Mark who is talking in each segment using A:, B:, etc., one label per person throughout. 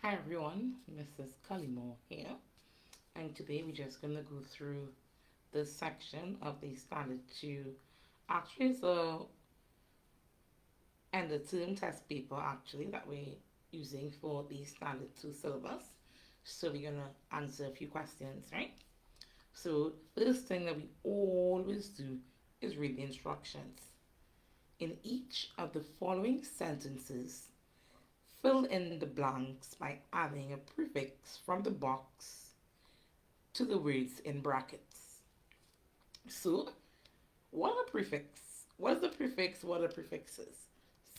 A: Hi everyone, Mrs.Collymore here, and today we're just going to go through this section of the Standard 2. Actually, it's a end of term test paper actually that we're using for the Standard 2 syllabus. So we're going to answer a few questions, right? So, first thing that we always do is read the instructions. In each of the following sentences, fill in the blanks by adding a prefix from the box to the words in brackets. So, what are prefix? What is the prefix? What are prefixes?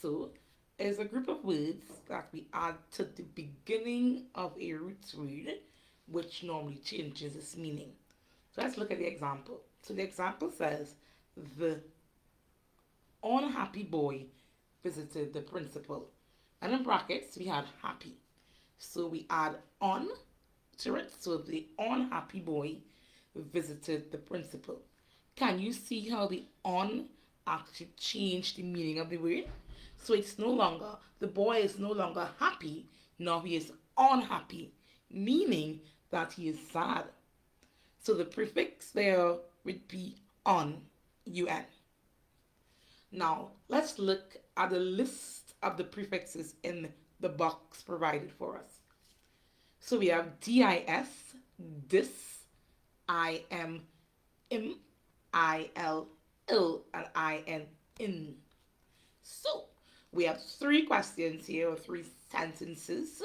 A: So, it's a group of words that we add to the beginning of a root word, which normally changes its meaning. So, let's look at the example. So, the example says, the unhappy boy visited the principal. And in brackets, we have happy. So we add on to it. So the unhappy boy visited the principal. Can you see how the on actually changed the meaning of the word? So it's no longer, the boy is no longer happy, now he is unhappy, meaning that he is sad. So the prefix there would be on, un. Now, let's look at the list of the prefixes in the box provided for us. So we have dis, dis, im, im, il, and in. So we have three questions here, or three sentences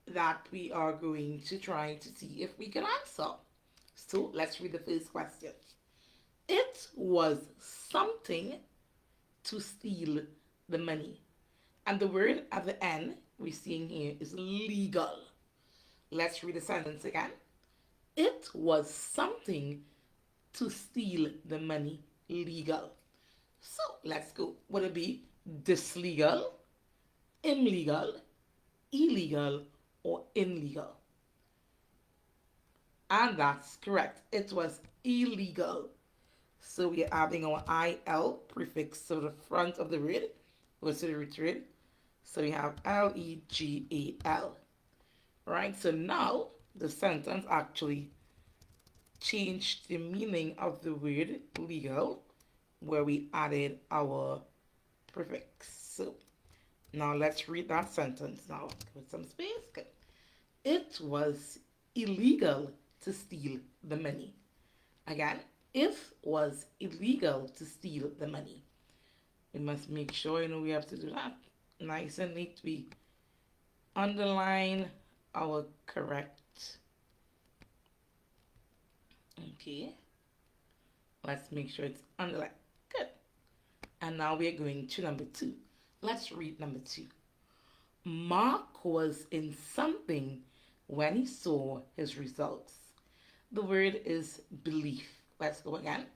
A: that we are going to try to see if we can answer. So let's read the first question. It was something to steal the money. And the word at the end we're seeing here is legal. Let's read the sentence again. It was something to steal the money legal. So let's go. Would it be dislegal, illegal, illegal, or illegal? And that's correct. It was illegal. So we're adding our IL prefix to the front of the word, or to the root word. So we have legal. Right? So now the sentence actually changed the meaning of the word legal, where we added our prefix. So now let's read that sentence now with some space. Good. It was illegal to steal the money. Again, it was illegal to steal the money. We must make sure, we have to do that nice and neat. We underline our correct. Okay. Let's make sure it's underlined. Good. And now we're going to number 2. Let's read number 2. Mark was in something when he saw his results. The word is belief. Let's go again.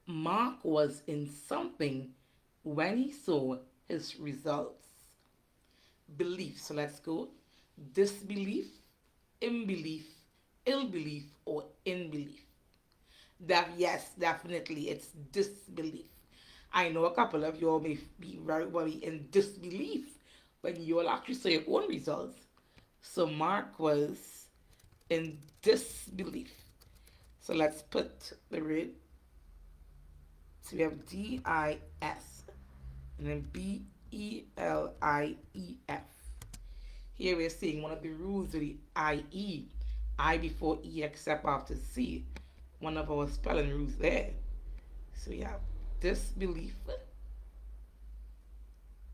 A: Mark was in something when he saw his results. Belief. So let's go. Disbelief, unbelief, ill belief, or in belief. Yes, definitely, it's disbelief. I know a couple of you all may be very worried in disbelief when you will actually say your own results. So Mark was in disbelief. So let's put the word. So we have D-I-S and then B-E-L-I-E-F. Here we're seeing one of the rules of the I-E. I before E except after C. One of our spelling rules there. So we have disbelief.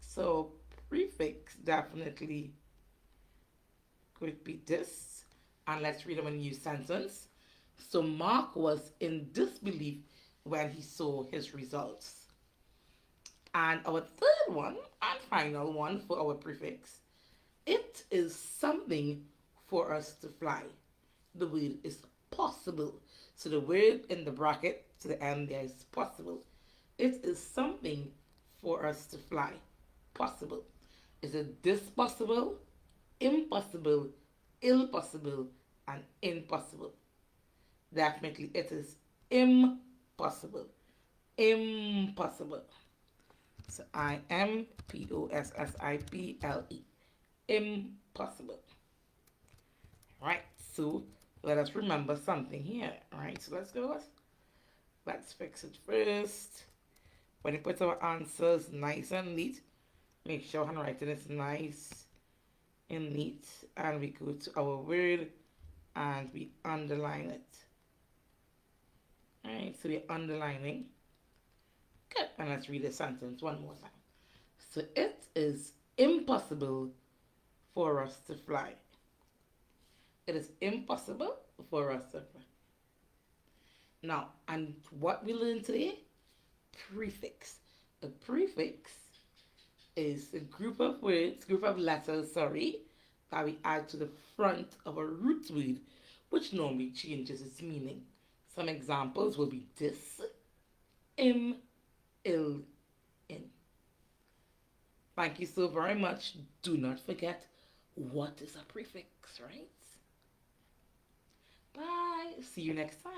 A: So prefix definitely could be this. And let's read them in a new sentence. So Mark was in disbelief when he saw his results. And our third one and final one for our prefix. It is something for us to fly. The word is possible. So the word in the bracket to the end there is possible. It is something for us to fly. Possible. Is it this possible, impossible, ill possible, and impossible? Definitely it is impossible. Impossible. So IMPOSSIBLE. impossible. Right, so let us remember something here. Right, so let's go. Let's fix it first. When you put our answers nice and neat, make sure handwriting is nice and neat. And we go to our word and we underline it. Alright, so we're underlining. Good. And let's read the sentence one more time. So it is impossible for us to fly. It is impossible for us to fly. Now, and what we learned today? Prefix. A prefix is a group of words, group of letters, that we add to the front of a root word, which normally changes its meaning. Some examples will be dis, im, ill, in. Thank you so very much. Do not forget what is a prefix, right? Bye. See you next time.